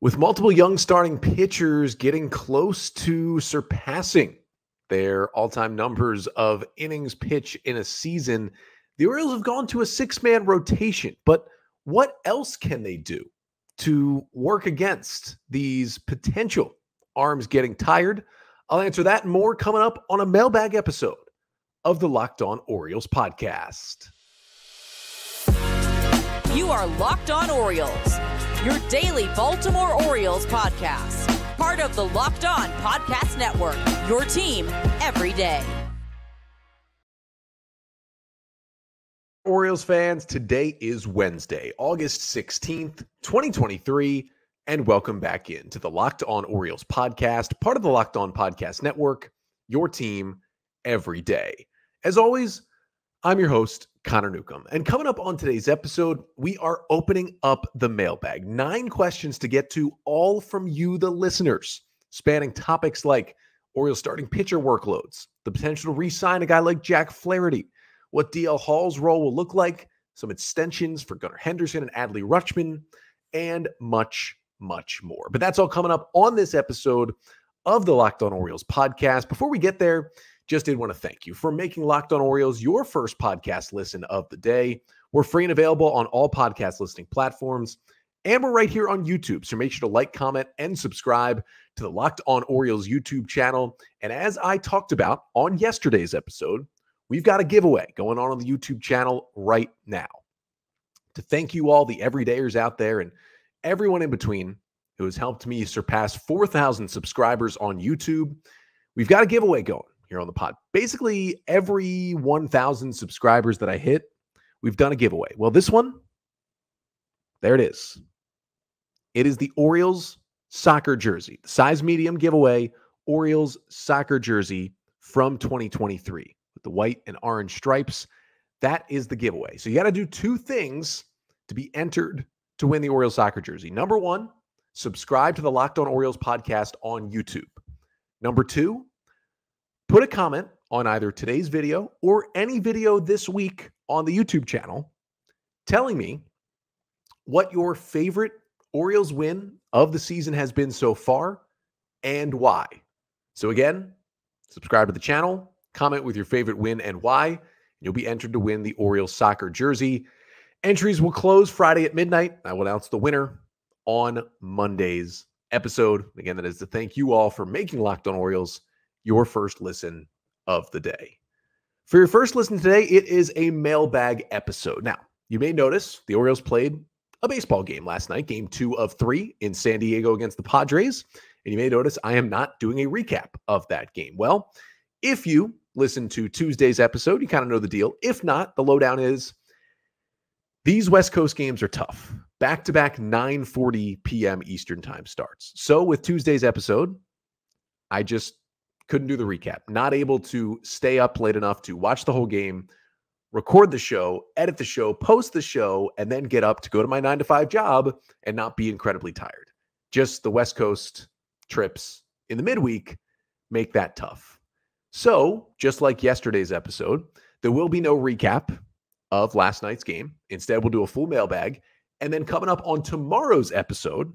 With multiple young starting pitchers getting close to surpassing their all-time numbers of innings pitched in a season, the Orioles have gone to a six-man rotation. But what else can they do to work against these potential arms getting tired? I'll answer that and more coming up on a mailbag episode of the Locked On Orioles podcast. You are Locked On Orioles, your daily Baltimore Orioles podcast. Part of the Locked On Podcast Network, your team every day. Orioles fans, today is Wednesday, August 16th, 2023, and welcome back into the Locked On Orioles podcast, part of the Locked On Podcast Network, your team every day. As always, I'm your host, Connor Newcomb, and coming up on today's episode, we are opening up the mailbag. 9 questions to get to, all from you, the listeners, spanning topics like Orioles starting pitcher workloads, the potential to re-sign a guy like Jack Flaherty, what DL Hall's role will look like, some extensions for Gunnar Henderson and Adley Rutschman, and much, much more. But that's all coming up on this episode of the Locked On Orioles podcast. Before we get there, just did want to thank you for making Locked On Orioles your first podcast listen of the day. We're free and available on all podcast listening platforms, and we're right here on YouTube. So make sure to like, comment, and subscribe to the Locked On Orioles YouTube channel. And as I talked about on yesterday's episode, we've got a giveaway going on the YouTube channel right now. To thank you all, the everydayers out there and everyone in between who has helped me surpass 4,000 subscribers on YouTube, we've got a giveaway going here on the pod. Basically, every 1,000 subscribers that I hit, we've done a giveaway. Well, this one, there it is. It is the Orioles soccer jersey, the size medium giveaway, Orioles soccer jersey from 2023 with the white and orange stripes. That is the giveaway. So you got to do 2 things to be entered to win the Orioles soccer jersey. Number 1, subscribe to the Locked On Orioles podcast on YouTube. Number 2, put a comment on either today's video or any video this week on the YouTube channel telling me what your favorite Orioles win of the season has been so far and why. So again, subscribe to the channel, comment with your favorite win and why, and you'll be entered to win the Orioles soccer jersey. Entries will close Friday at midnight. I will announce the winner on Monday's episode. Again, that is to thank you all for making Locked On Orioles your first listen of the day. For your first listen today, it is a mailbag episode. Now, you may notice the Orioles played a baseball game last night, game 2 of 3 in San Diego against the Padres. And you may notice I am not doing a recap of that game. Well, if you listen to Tuesday's episode, you kind of know the deal. If not, the lowdown is these West Coast games are tough. Back-to-back 9:40 p.m. Eastern time starts. So with Tuesday's episode, I just couldn't do the recap. Not able to stay up late enough to watch the whole game, record the show, edit the show, post the show, and then get up to go to my 9-to-5 job and not be incredibly tired. Just the West Coast trips in the midweek make that tough. So, just like yesterday's episode, there will be no recap of last night's game. Instead, we'll do a full mailbag. And then coming up on tomorrow's episode,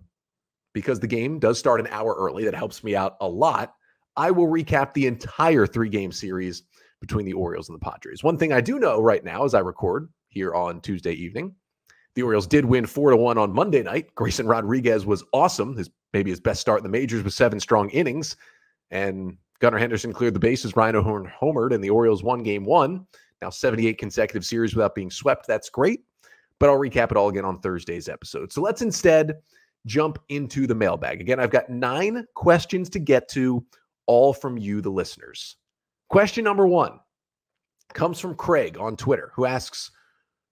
because the game does start an hour early, that helps me out a lot, I will recap the entire 3-game series between the Orioles and the Padres. One thing I do know right now as I record here on Tuesday evening, the Orioles did win 4-1 on Monday night. Grayson Rodriguez was awesome. Maybe his best start in the majors with 7 strong innings. And Gunnar Henderson cleared the bases. Ryan O'Hearn homered, and the Orioles won game 1. Now 78 consecutive series without being swept. That's great. But I'll recap it all again on Thursday's episode. So let's instead jump into the mailbag. Again, I've got 9 questions to get to, all from you, the listeners. Question number 1 comes from Craig on Twitter, who asks,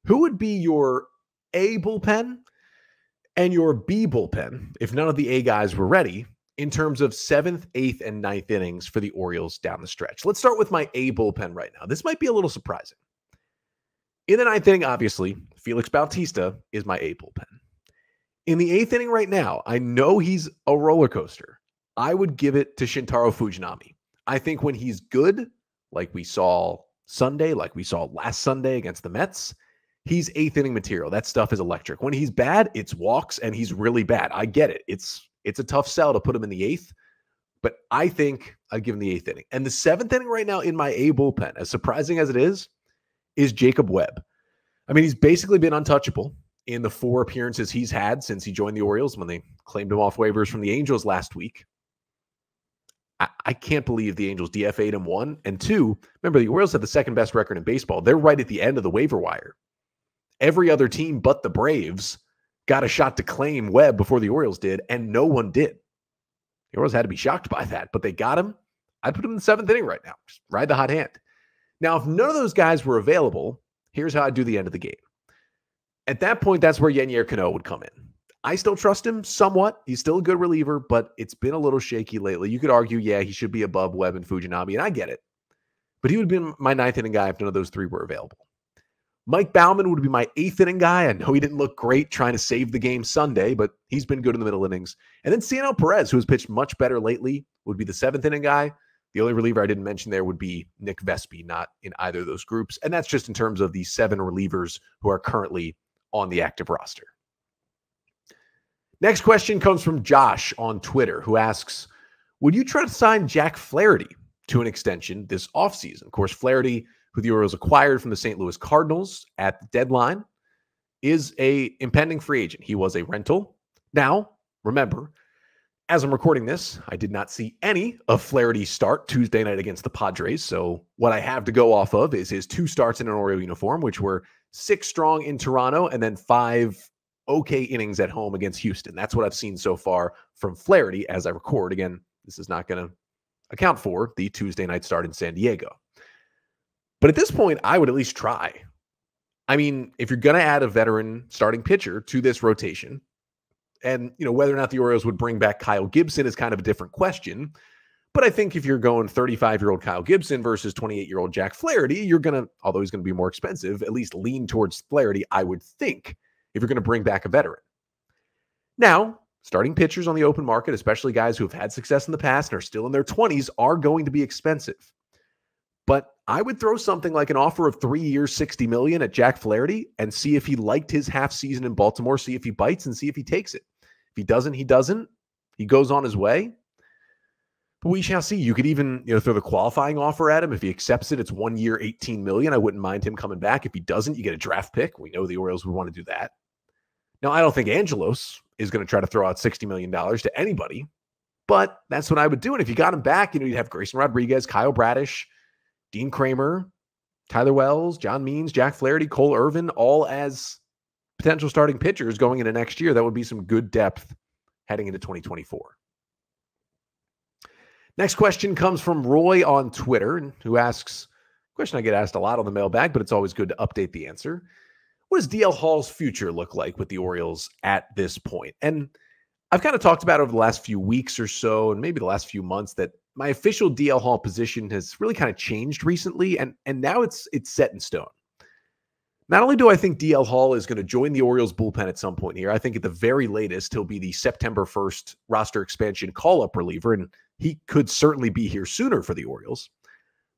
who would be your A bullpen and your B bullpen if none of the A guys were ready in terms of 7th, 8th, and 9th innings for the Orioles down the stretch? Let's start with my A bullpen right now. This might be a little surprising. In the 9th inning, obviously, Felix Bautista is my A bullpen. In the 8th inning right now, I know he's a roller coaster. I would give it to Shintaro Fujinami. I think when he's good, like we saw Sunday, like we saw last Sunday against the Mets, He's eighth inning material. That stuff is electric. When he's bad, it's walks, and he's really bad. I get it. It's a tough sell to put him in the eighth, but I think I'd give him the eighth inning. And the seventh inning right now in my A bullpen, as surprising as it is Jacob Webb. I mean, he's basically been untouchable in the 4 appearances he's had since he joined the Orioles when they claimed him off waivers from the Angels last week. I can't believe the Angels DFA'd him, 1. And 2, remember, the Orioles have the second best record in baseball. They're right at the end of the waiver wire. Every other team but the Braves got a shot to claim Webb before the Orioles did, and no one did. The Orioles had to be shocked by that, but they got him. I'd put him in the 7th inning right now. Just ride the hot hand. Now, if none of those guys were available, here's how I do the end of the game. At that point, that's where Yennier Cano would come in. I still trust him somewhat. He's still a good reliever, but it's been a little shaky lately. You could argue, yeah, he should be above Webb and Fujinami, and I get it. But he would have been my 9th inning guy if none of those 3 were available. Mike Baumann would be my 8th inning guy. I know he didn't look great trying to save the game Sunday, but he's been good in the middle innings. And then Cionel Perez, who has pitched much better lately, would be the 7th inning guy. The only reliever I didn't mention there would be Nick Vespi, not in either of those groups. And that's just in terms of the 7 relievers who are currently on the active roster. Next question comes from Josh on Twitter, who asks, would you try to sign Jack Flaherty to an extension this offseason? Of course, Flaherty, who the Orioles acquired from the St. Louis Cardinals at the deadline, is a impending free agent. He was a rental. Now, remember, as I'm recording this, I did not see any of Flaherty's start Tuesday night against the Padres. So what I have to go off of is his 2 starts in an Oriole uniform, which were 6 strong in Toronto and then 5 okay innings at home against Houston. That's what I've seen so far from Flaherty as I record. Again, this is not going to account for the Tuesday night start in San Diego. But at this point, I would at least try. I mean, if you're going to add a veteran starting pitcher to this rotation, and whether or not the Orioles would bring back Kyle Gibson is kind of a different question. But I think if you're going 35-year-old Kyle Gibson versus 28-year-old Jack Flaherty, you're going to, although he's going to be more expensive, at least lean towards Flaherty, I would think, if you're going to bring back a veteran. Now, starting pitchers on the open market, especially guys who have had success in the past and are still in their 20s, are going to be expensive. But I would throw something like an offer of 3 years, $60 million at Jack Flaherty and see if he liked his half season in Baltimore, see if he bites and see if he takes it. If he doesn't, he doesn't. He goes on his way. But we shall see. You could even throw the qualifying offer at him. If he accepts it, it's 1 year, $18 million. I wouldn't mind him coming back. If he doesn't, you get a draft pick. We know the Orioles would want to do that. Now, I don't think Angelos is going to try to throw out $60 million to anybody, but that's what I would do. And if you got him back, you'd have Grayson Rodriguez, Kyle Bradish, Dean Kremer, Tyler Wells, John Means, Jack Flaherty, Cole Irvin, all as potential starting pitchers going into next year. That would be some good depth heading into 2024. Next question comes from Roy on Twitter, who asks, a question I get asked a lot on the mailbag, but it's always good to update the answer. What does DL Hall's future look like with the Orioles at this point? And I've kind of talked about over the last few weeks or so, and maybe the last few months, that my official DL Hall position has really kind of changed recently, and now it's set in stone. Not only do I think DL Hall is going to join the Orioles bullpen at some point here, I think at the very latest, he'll be the September 1st roster expansion call-up reliever, and he could certainly be here sooner for the Orioles.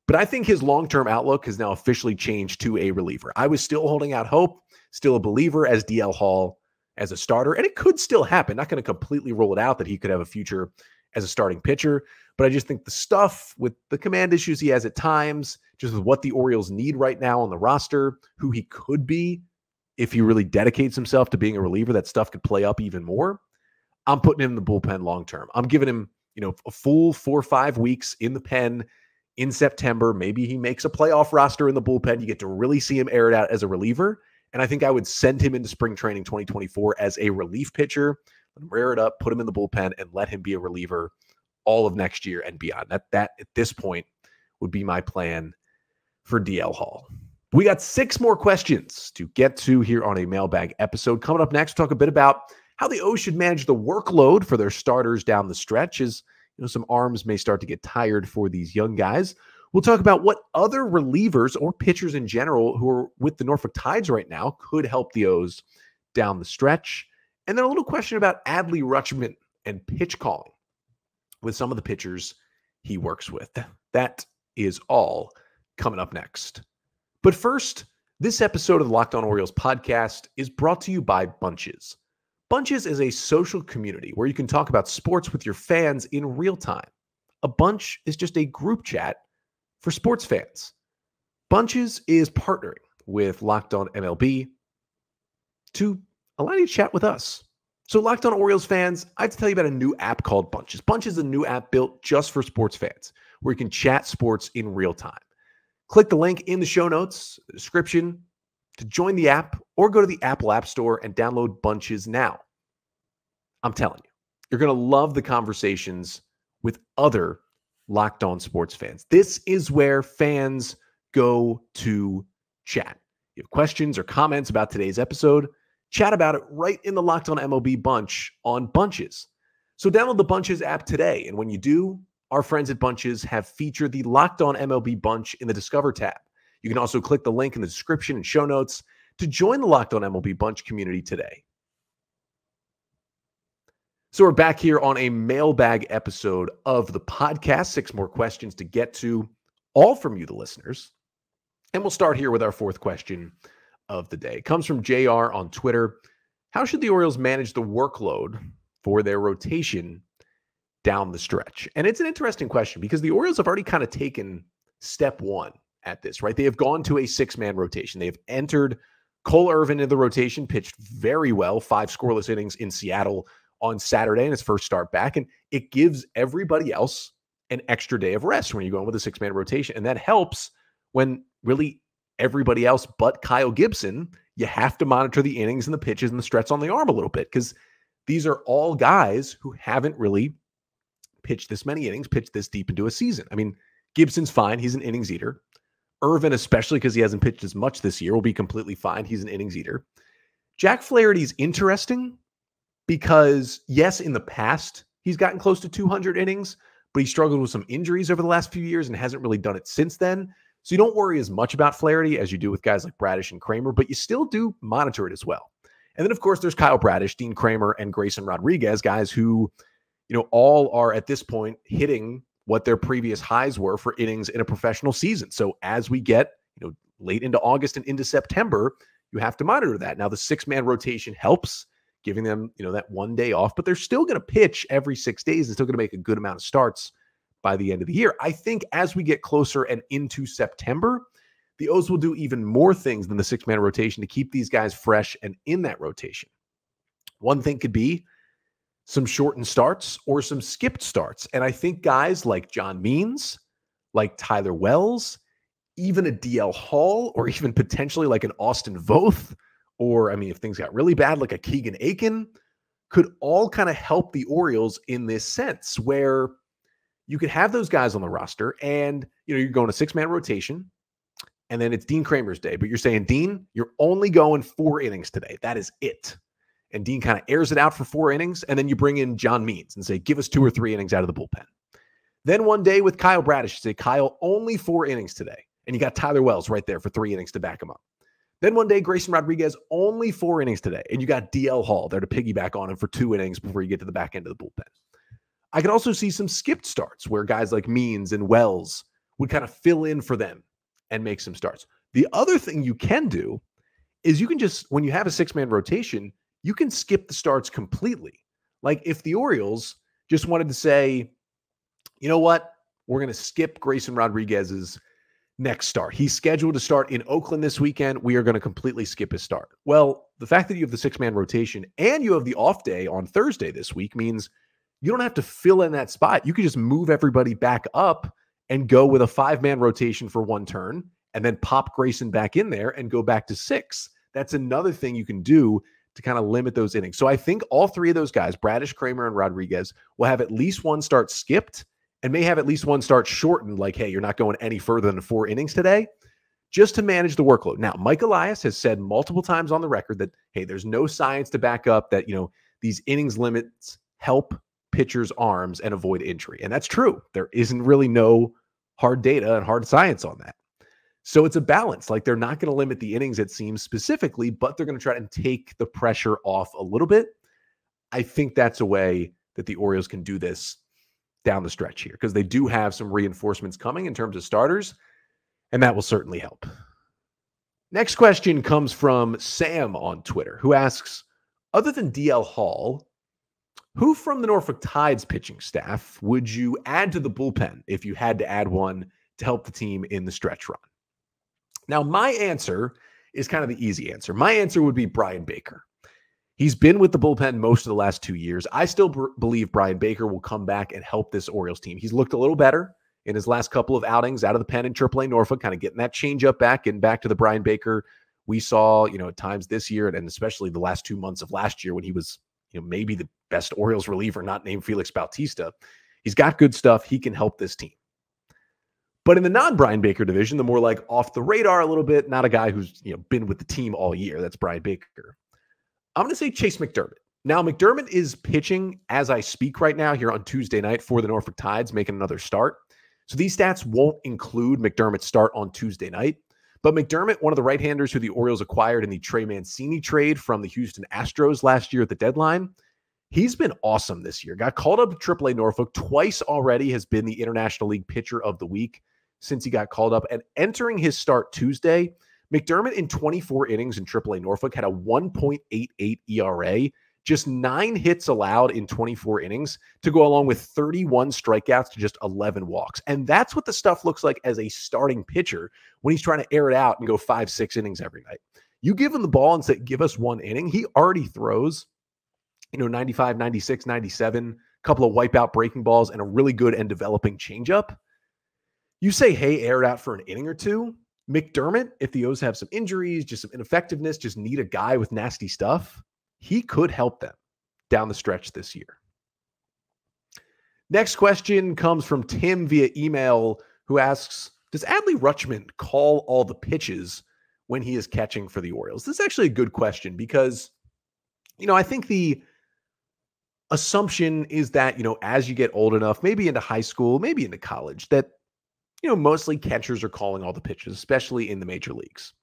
But I think his long-term outlook has now officially changed to a reliever. I was still holding out hope, still a believer as DL Hall as a starter, and it could still happen. Not going to completely rule it out that he could have a future as a starting pitcher, but I just think the stuff with the command issues he has at times, just with what the Orioles need right now on the roster, who he could be if he really dedicates himself to being a reliever, that stuff could play up even more. I'm putting him in the bullpen long-term. I'm giving him, a full 4 or 5 weeks in the pen in September. Maybe he makes a playoff roster in the bullpen. You get to really see him air it out as a reliever. And I think I would send him into spring training 2024 as a relief pitcher, let him rear it up, put him in the bullpen, and let him be a reliever all of next year and beyond. That at this point would be my plan for DL Hall. We got 6 more questions to get to here on a mailbag episode. Coming up next, talk a bit about how the O's should manage the workload for their starters down the stretch, as some arms may start to get tired for these young guys. We'll talk about what other relievers or pitchers in general who are with the Norfolk Tides right now could help the O's down the stretch. And then a little question about Adley Rutschman and pitch calling with some of the pitchers he works with. That is all coming up next. But first, This episode of the Locked On Orioles podcast is brought to you by Bunches. Bunches is a social community where you can talk about sports with your fans in real time. A bunch is just a group chat for sports fans. Bunches is partnering with Locked On MLB to allow you to chat with us. So Locked On Orioles fans, I have to tell you about a new app called Bunches. Bunches is a new app built just for sports fans where you can chat sports in real time. Click the link in the show notes, the description, to join the app, or go to the Apple App Store and download Bunches now. I'm telling you, you're going to love the conversations with other Locked On sports fans. This is where fans go to chat. You have questions or comments about today's episode, chat about it right in the Locked On MLB bunch on Bunches. So download the Bunches app today, and when you do, our friends at Bunches have featured the Locked On MLB bunch in the Discover tab. You can also click the link in the description and show notes to join the Locked On MLB bunch community today. So we're back here on a mailbag episode of the podcast. 6 more questions to get to, all from you, the listeners. And we'll start here with our 4th question of the day. It comes from JR on Twitter. How should the Orioles manage the workload for their rotation down the stretch? And it's an interesting question because the Orioles have already kind of taken step 1 at this, right? They have gone to a 6-man rotation. They have entered Cole Irvin in the rotation, pitched very well, 5 scoreless innings in Seattle on Saturday in his first start back. And it gives everybody else an extra day of rest when you're going with a 6-man rotation. And that helps when really everybody else but Kyle Gibson, you have to monitor the innings and the pitches and the stretch on the arm a little bit because these are all guys who haven't really pitched this many innings, pitched this deep into a season. I mean, Gibson's fine. He's an innings eater. Irvin, especially because he hasn't pitched as much this year, will be completely fine. He's an innings eater. Jack Flaherty's interesting because, yes, in the past, he's gotten close to 200 innings, but he struggled with some injuries over the last few years and hasn't really done it since then. So you don't worry as much about Flaherty as you do with guys like Bradish and Kremer, but you still do monitor it as well. And then, of course, there's Kyle Bradish, Dean Kremer, and Grayson Rodriguez, guys who, all are at this point hitting what their previous highs were for innings in a professional season. So as we get, late into August and into September, you have to monitor that. Now, the 6-man rotation helps, giving them, that 1 day off, but they're still going to pitch every 6 days and still going to make a good amount of starts by the end of the year. I think as we get closer and into September, the O's will do even more things than the 6-man rotation to keep these guys fresh and in that rotation. One thing could be some shortened starts or some skipped starts. And I think guys like John Means, like Tyler Wells, even a DL Hall, or even potentially like an Austin Voth, or, if things got really bad, like a Keegan Aiken, could all kind of help the Orioles in this sense where you could have those guys on the roster and, you're going a 6-man rotation and then it's Dean Kremer's day, but you're saying, Dean, you're only going 4 innings today. That is it. And Dean kind of airs it out for 4 innings, and then you bring in John Means and say, give us 2 or 3 innings out of the bullpen. Then one day with Kyle Bradish, you say, Kyle, only 4 innings today. And you got Tyler Wells right there for 3 innings to back him up. Then one day, Grayson Rodriguez, only 4 innings today. And you got DL Hall there to piggyback on him for 2 innings before you get to the back end of the bullpen. I could also see some skipped starts where guys like Means and Wells would kind of fill in for them and make some starts. The other thing you can do is you can just, when you have a 6-man rotation, you can skip the starts completely. Like if the Orioles just wanted to say, you know what, we're going to skip Grayson Rodriguez's next start. He's scheduled to start in Oakland this weekend. We are going to completely skip his start. Well, the fact that you have the 6-man rotation and you have the off day on Thursday this week means you don't have to fill in that spot. You can just move everybody back up and go with a 5-man rotation for 1 turn and then pop Grayson back in there and go back to 6. That's another thing you can do to kind of limit those innings. So I think all 3 of those guys, Bradish, Kremer, and Rodriguez, will have at least 1 start skipped and may have at least 1 start shortened, like, hey, you're not going any further than 4 innings today, just to manage the workload. Now, Mike Elias has said multiple times on the record that, hey, there's no science to back up that, these innings limits help pitchers' arms and avoid injury. And that's true. There isn't really no hard data and hard science on that. So it's a balance. Like they're not going to limit the innings, it seems, specifically, but they're going to try and take the pressure off a little bit. I think that's a way that the Orioles can do this down the stretch here because they do have some reinforcements coming in terms of starters, and that will certainly help. Next question comes from Sam on Twitter, who asks, other than DL Hall, who from the Norfolk Tides pitching staff would you add to the bullpen if you had to add one to help the team in the stretch run? Now, my answer is kind of the easy answer. My answer would be Brian Baker. He's been with the bullpen most of the last 2 years. I still believe Brian Baker will come back and help this Orioles team. He's looked a little better in his last couple of outings out of the pen in AAA Norfolk, kind of getting that changeup back and back to the Brian Baker we saw, at times this year and especially the last 2 months of last year when he was, maybe the best Orioles reliever, not named Felix Bautista. He's got good stuff. He can help this team. But in the non-Brian Baker division, the more like off the radar a little bit, not a guy who's been with the team all year. That's Brian Baker. I'm going to say Chayce McDermott. Now, McDermott is pitching as I speak right now here on Tuesday night for the Norfolk Tides, making another start. So these stats won't include McDermott's start on Tuesday night. But McDermott, one of the right-handers who the Orioles acquired in the Trey Mancini trade from the Houston Astros last year at the deadline, he's been awesome this year. Got called up to AAA Norfolk twice already, has been the International League Pitcher of the Week since he got called up. And entering his start Tuesday, McDermott in 24 innings in AAA Norfolk had a 1.88 ERA, just 9 hits allowed in 24 innings to go along with 31 strikeouts to just 11 walks. And that's what the stuff looks like as a starting pitcher when he's trying to air it out and go 5-6 innings every night. You give him the ball and say, give us 1 inning. He already throws, 95, 96, 97, a couple of wipeout breaking balls and a really good and developing changeup. You say, hey, air it out for an inning or two. McDermott, if the O's have some injuries, just some ineffectiveness, just need a guy with nasty stuff, he could help them down the stretch this year. Next question comes from Tim via email, who asks, does Adley Rutschman call all the pitches when he is catching for the Orioles? This is actually a good question because, I think the assumption is that, as you get old enough, maybe into high school, maybe into college, that mostly catchers are calling all the pitches, especially in the major leagues.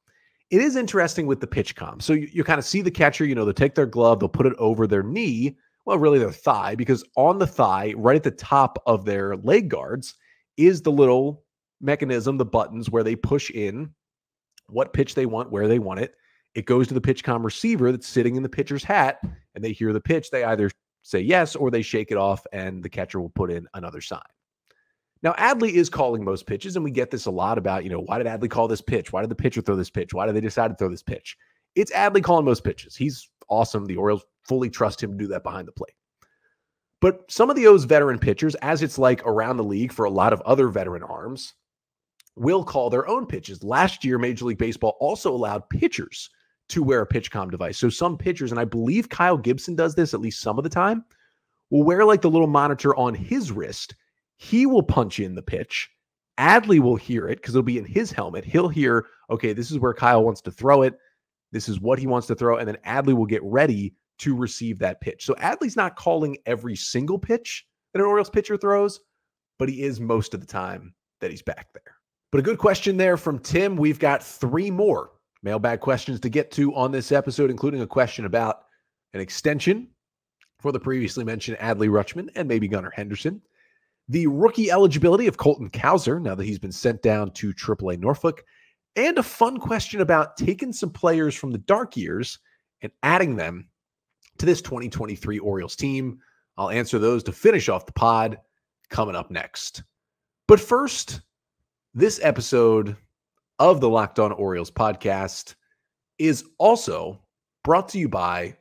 It is interesting with the pitch comm. So you kind of see the catcher, they'll take their glove, they'll put it over their knee, well, really their thigh, because on the thigh, right at the top of their leg guards, is the little mechanism, the buttons where they push in what pitch they want, where they want it. It goes to the pitch comm receiver that's sitting in the pitcher's hat, and they hear the pitch. They either say yes or they shake it off, and the catcher will put in another sign. Now, Adley is calling most pitches, and we get this a lot about, why did Adley call this pitch? Why did the pitcher throw this pitch? Why did they decide to throw this pitch? It's Adley calling most pitches. He's awesome. The Orioles fully trust him to do that behind the plate. But some of the O's veteran pitchers, as it's like around the league for a lot of other veteran arms, will call their own pitches. Last year, Major League Baseball also allowed pitchers to wear a pitch comm device. So some pitchers, and I believe Kyle Gibson does this at least some of the time, will wear like the little monitor on his wrist. He will punch in the pitch. Adley will hear it because it'll be in his helmet. He'll hear, okay, this is where Kyle wants to throw it. This is what he wants to throw. And then Adley will get ready to receive that pitch. So Adley's not calling every single pitch that an Orioles pitcher throws, but he is most of the time that he's back there. But a good question there from Tim. We've got 3 more mailbag questions to get to on this episode, including a question about an extension for the previously mentioned Adley Rutschman and maybe Gunnar Henderson. The rookie eligibility of Colton Cowser, now that he's been sent down to AAA Norfolk, and a fun question about taking some players from the dark years and adding them to this 2023 Orioles team. I'll answer those to finish off the pod coming up next. But first, this episode of the Locked On Orioles podcast is also brought to you by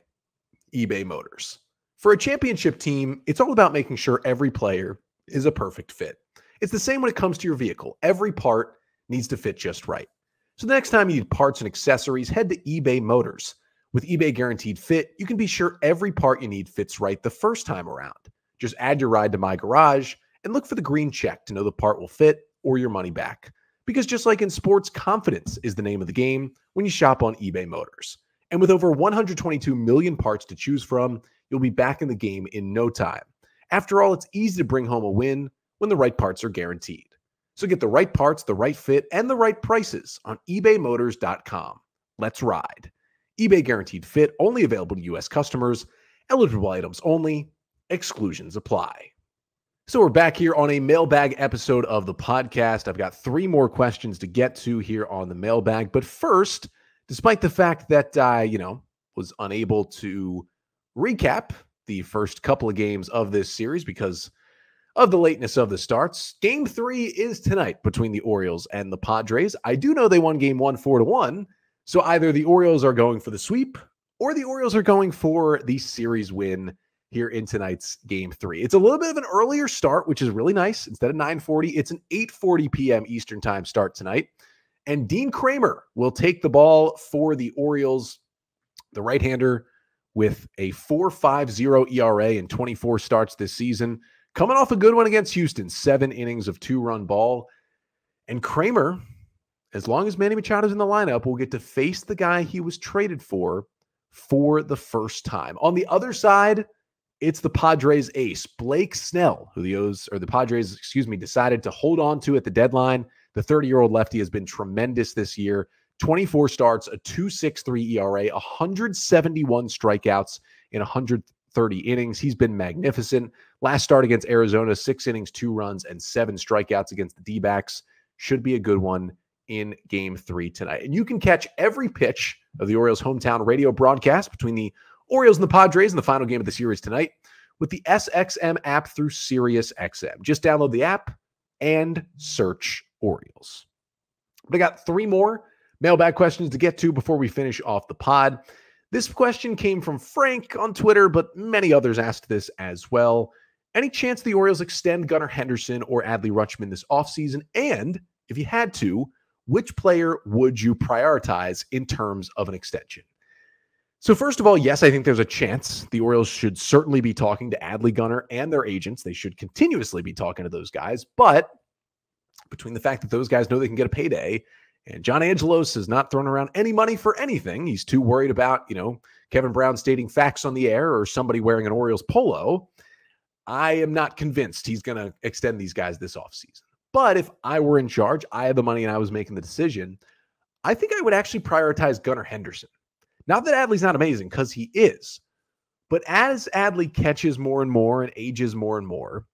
eBay Motors. For a championship team, it's all about making sure every player is a perfect fit. It's the same when it comes to your vehicle. Every part needs to fit just right. So the next time you need parts and accessories, head to eBay Motors. With eBay Guaranteed Fit, you can be sure every part you need fits right the first time around. Just add your ride to My Garage and look for the green check to know the part will fit or your money back. Because just like in sports, confidence is the name of the game when you shop on eBay Motors. And with over 122 million parts to choose from, you'll be back in the game in no time. After all, it's easy to bring home a win when the right parts are guaranteed. So get the right parts, the right fit, and the right prices on ebaymotors.com. Let's ride. eBay Guaranteed Fit, only available to U.S. customers. Eligible items only. Exclusions apply. So we're back here on a mailbag episode of the podcast. I've got 3 more questions to get to here on the mailbag. But first, despite the fact that was unable to recap the first couple of games of this series because of the lateness of the starts. Game 3 is tonight between the Orioles and the Padres. I do know they won game 1 4-1, so either the Orioles are going for the sweep or the Orioles are going for the series win here in tonight's game 3. It's a little bit of an earlier start, which is really nice. Instead of 9:40, it's an 8:40 p.m. Eastern time start tonight. And Dean Kremer will take the ball for the Orioles, the right-hander with a 4.50 ERA in 24 starts this season. Coming off a good one against Houston, 7 innings of 2-run ball. And Kremer, as long as Manny Machado's in the lineup, will get to face the guy he was traded for the first time. On the other side, it's the Padres ace, Blake Snell, who the Padres decided to hold on to at the deadline. The 30-year-old lefty has been tremendous this year. 24 starts, a 2.63 ERA, 171 strikeouts in 130 innings. He's been magnificent. Last start against Arizona, 6 innings, 2 runs, and 7 strikeouts against the D-backs. Should be a good one in game 3 tonight. And you can catch every pitch of the Orioles' hometown radio broadcast between the Orioles and the Padres in the final game of the series tonight with the SXM app through SiriusXM. Just download the app and search Orioles. But I got 3 more mailbag questions to get to before we finish off the pod. This question came from Frank on Twitter, but many others asked this as well. Any chance the Orioles extend Gunnar Henderson or Adley Rutschman this offseason? And if you had to, which player would you prioritize in terms of an extension? So first of all, yes, I think there's a chance. The Orioles should certainly be talking to Adley, Gunnar, and their agents. They should continuously be talking to those guys. But between the fact that those guys know they can get a payday, and John Angelos has not thrown around any money for anything, he's too worried about, Kevin Brown stating facts on the air or somebody wearing an Orioles polo, I am not convinced he's going to extend these guys this offseason. But if I were in charge, I had the money and I was making the decision, I think I would actually prioritize Gunnar Henderson. Not that Adley's not amazing, because he is. But as Adley catches more and more and ages more and more,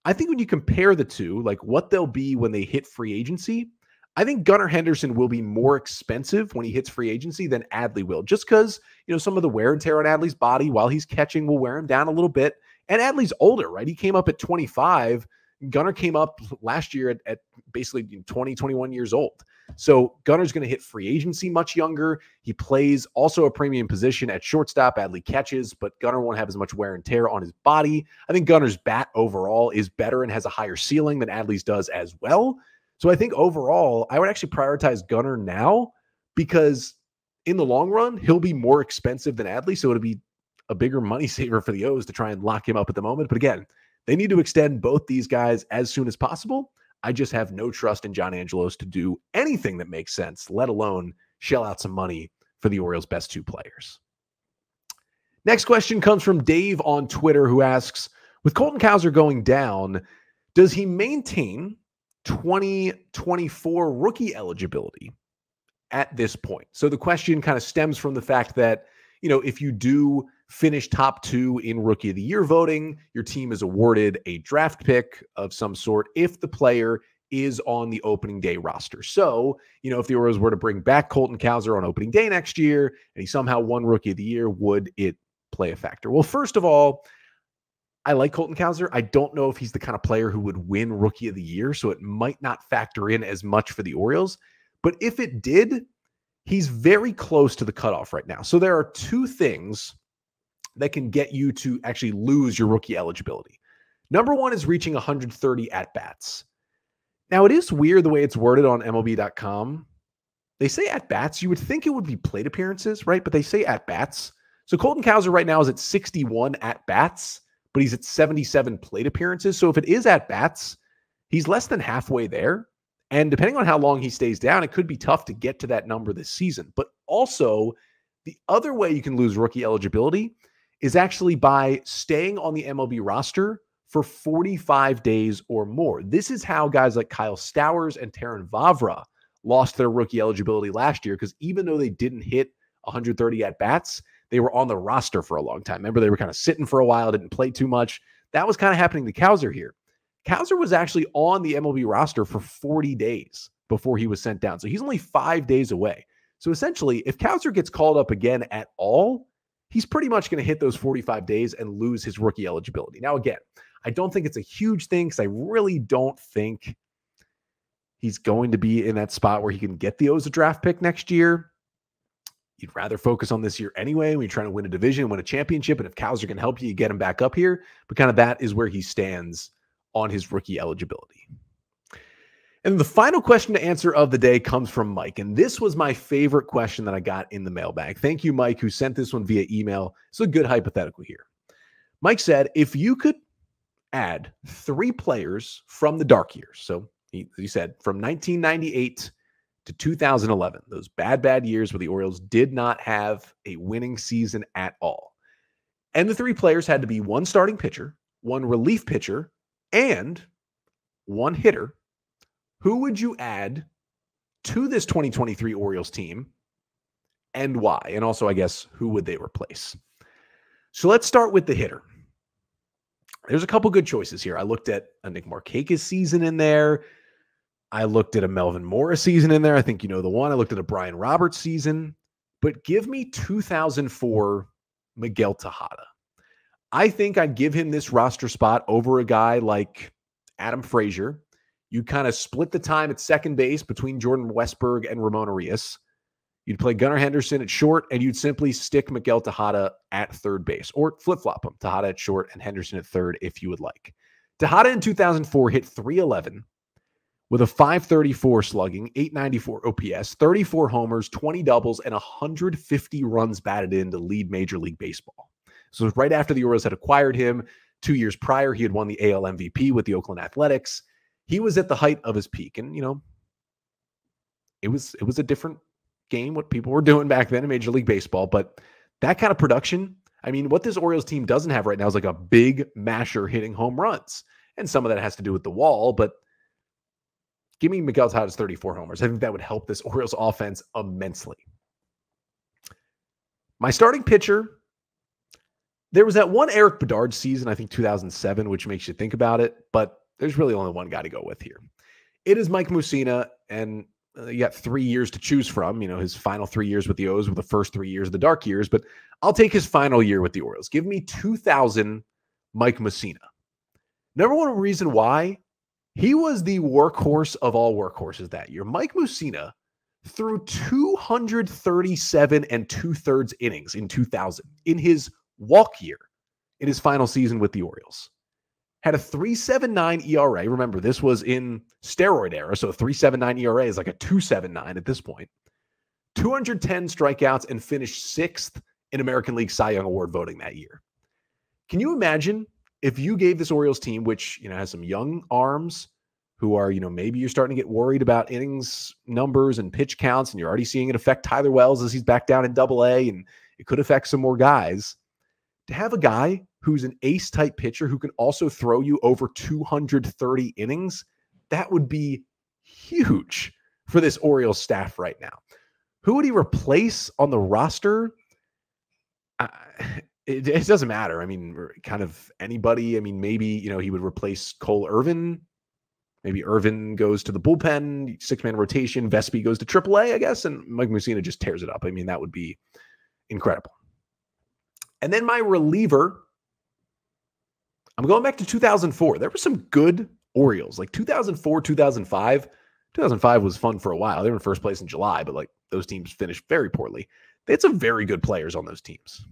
I think when you compare the two, like what they'll be when they hit free agency, I think Gunnar Henderson will be more expensive when he hits free agency than Adley will. Just because, some of the wear and tear on Adley's body while he's catching will wear him down a little bit. And Adley's older, right? He came up at 25. Gunnar came up last year at basically 20, 21 years old. So Gunnar's going to hit free agency much younger. He plays also a premium position at shortstop. Adley catches, but Gunnar won't have as much wear and tear on his body. I think Gunnar's bat overall is better and has a higher ceiling than Adley's does as well. So I think overall, I would actually prioritize Gunnar now because in the long run, he'll be more expensive than Adley. So it'll be a bigger money saver for the O's to try and lock him up at the moment. But again, they need to extend both these guys as soon as possible. I just have no trust in John Angelos to do anything that makes sense, let alone shell out some money for the Orioles' best 2 players. Next question comes from Dave on Twitter, who asks, with Colton Cowser going down, does he maintain 2024 rookie eligibility at this point? So the question kind of stems from the fact that, if you do finish top 2 in Rookie of the Year voting, your team is awarded a draft pick of some sort if the player is on the opening day roster. So, if the Orioles were to bring back Colton Cowser on opening day next year and he somehow won Rookie of the Year, would it play a factor? Well, first of all, I like Colton Cowser. I don't know if he's the kind of player who would win Rookie of the Year, so it might not factor in as much for the Orioles. But if it did, he's very close to the cutoff right now. So there are 2 things that can get you to actually lose your rookie eligibility. Number 1 is reaching 130 at-bats. Now, it is weird the way it's worded on MLB.com. They say at-bats. You would think it would be plate appearances, right? But they say at-bats. So Colton Cowser right now is at 61 at-bats, but he's at 77 plate appearances. So if it is at-bats, he's less than halfway there. And depending on how long he stays down, it could be tough to get to that number this season. But also, the other way you can lose rookie eligibility is actually by staying on the MLB roster for 45 days or more. This is how guys like Kyle Stowers and Taron Vavra lost their rookie eligibility last year, because even though they didn't hit 130 at-bats, they were on the roster for a long time. Remember, they were kind of sitting for a while, didn't play too much. That was kind of happening to Cowser here. Cowser was actually on the MLB roster for 40 days before he was sent down. So he's only 5 days away. So essentially, if Cowser gets called up again at all, he's pretty much going to hit those 45 days and lose his rookie eligibility. Now, again, I don't think it's a huge thing because I really don't think he's going to be in that spot where he can get the O's a draft pick next year. You'd rather focus on this year anyway when you're trying to win a division, win a championship. And if Cowser can help you, you get him back up here. But kind of that is where he stands on his rookie eligibility. And the final question to answer of the day comes from Mike. And this was my favorite question that I got in the mailbag. Thank you, Mike, who sent this one via email. It's a good hypothetical here. Mike said, if you could add 3 players from the dark years, so he said from 1998 to 2011, those bad years where the Orioles did not have a winning season at all. And the 3 players had to be 1 starting pitcher, 1 relief pitcher, and 1 hitter. Who would you add to this 2023 Orioles team and why? And also, I guess, who would they replace? So let's start with the hitter. There's a couple good choices here. I looked at a Nick Markakis season in there. I looked at a Melvin Morris season in there. I think you know the one. I looked at a Brian Roberts season. But give me 2004 Miguel Tejada. I think I'd give him this roster spot over a guy like Adam Frazier. You kind of split the time at second base between Jordan Westberg and Ramon Arias. You'd play Gunnar Henderson at short, and you'd simply stick Miguel Tejada at third base, or flip-flop him. Tejada at short and Henderson at third if you would like. Tejada in 2004 hit .311 with a .534 slugging, .894 OPS, 34 homers, 20 doubles, and 150 runs batted in to lead Major League Baseball. So right after the Orioles had acquired him, 2 years prior, he had won the AL MVP with the Oakland Athletics. He was at the height of his peak, and, you know, it was a different game, what people were doing back then in Major League Baseball, but that kind of production, I mean, what this Orioles team doesn't have right now is like a big masher hitting home runs, and some of that has to do with the wall, but give me Miguel Tejada's 34 homers. I think that would help this Orioles offense immensely. My starting pitcher, there was that one Eric Bedard season, I think 2007, which makes you think about it, but there's really only one guy to go with here. It is Mike Mussina, and you got 3 years to choose from. You know, his final 3 years with the O's were the first 3 years of the dark years, but I'll take his final year with the Orioles. Give me 2000 Mike Mussina. Number one reason why, he was the workhorse of all workhorses that year. Mike Mussina threw 237 2/3 innings in 2000 in his walk year in his final season with the Orioles. Had a 3.79 ERA. Remember, this was in steroid era, so 3.79 ERA is like a 2.79 at this point. 210 strikeouts and finished 6th in American League Cy Young Award voting that year. Can you imagine if you gave this Orioles team, which, you know, has some young arms who are, you know, maybe you're starting to get worried about innings numbers and pitch counts, and you're already seeing it affect Tyler Wells as he's back down in Double-A, and it could affect some more guys. To have a guy who's an ace-type pitcher who can also throw you over 230 innings, that would be huge for this Orioles staff right now. Who would he replace on the roster? It doesn't matter. I mean, kind of anybody. I mean, maybe, you know, he would replace Cole Irvin. Maybe Irvin goes to the bullpen, 6-man rotation. Vespi goes to AAA, I guess, and Mike Mussina just tears it up. I mean, that would be incredible. And then my reliever, I'm going back to 2004. There were some good Orioles, like 2004, 2005. 2005 was fun for a while. They were in first place in July, but like those teams finished very poorly. They had some very good players on those teams.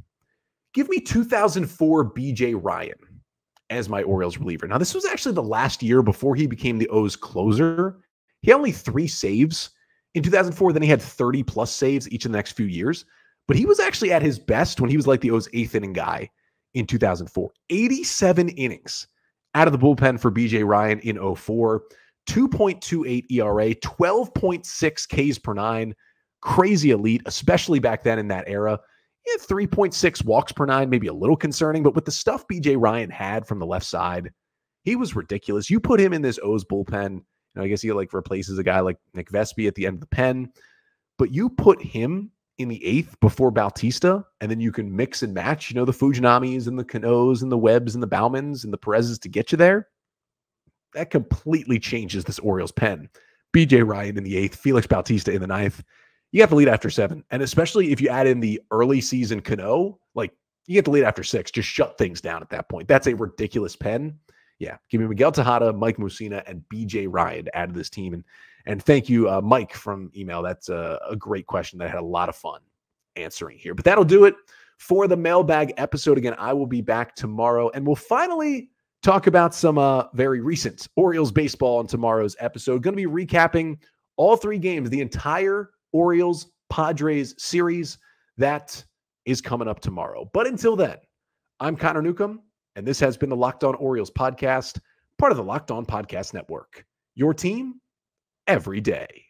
Give me 2004 BJ Ryan as my Orioles reliever. Now, this was actually the last year before he became the O's closer. He had only 3 saves in 2004. Then he had 30-plus saves each of the next few years. But he was actually at his best when he was like the O's 8th inning guy in 2004. 87 innings out of the bullpen for BJ Ryan in 04. 2.28 ERA, 12.6 Ks per 9. Crazy elite, especially back then in that era. He had 3.6 walks per 9, maybe a little concerning, but with the stuff BJ Ryan had from the left side, he was ridiculous. You put him in this O's bullpen, you know, I guess he like replaces a guy like Nick Vespi at the end of the pen, but you put him in the 8th before Bautista, and then you can mix and match, you know, the Fujinamis and the Canoes and the Webbs and the Baumans and the Perez's to get you there. That completely changes this Orioles pen. BJ Ryan in the 8th, Felix Bautista in the 9th. you have to lead after 7. And especially if you add in the early season Cano, like you get to lead after 6. Just shut things down at that point. That's a ridiculous pen. Yeah, give me Miguel Tejada, Mike Mussina, and BJ Ryan to add to this team. And thank you, Mike from email. That's a great question that I had a lot of fun answering here. But that'll do it for the mailbag episode. Again, I will be back tomorrow, and we'll finally talk about some very recent Orioles baseball on tomorrow's episode. Going to be recapping all 3 games, the entire Orioles-Padres series. That is coming up tomorrow. But until then, I'm Connor Newcomb, and this has been the Locked On Orioles podcast, part of the Locked On Podcast Network. Your team every day.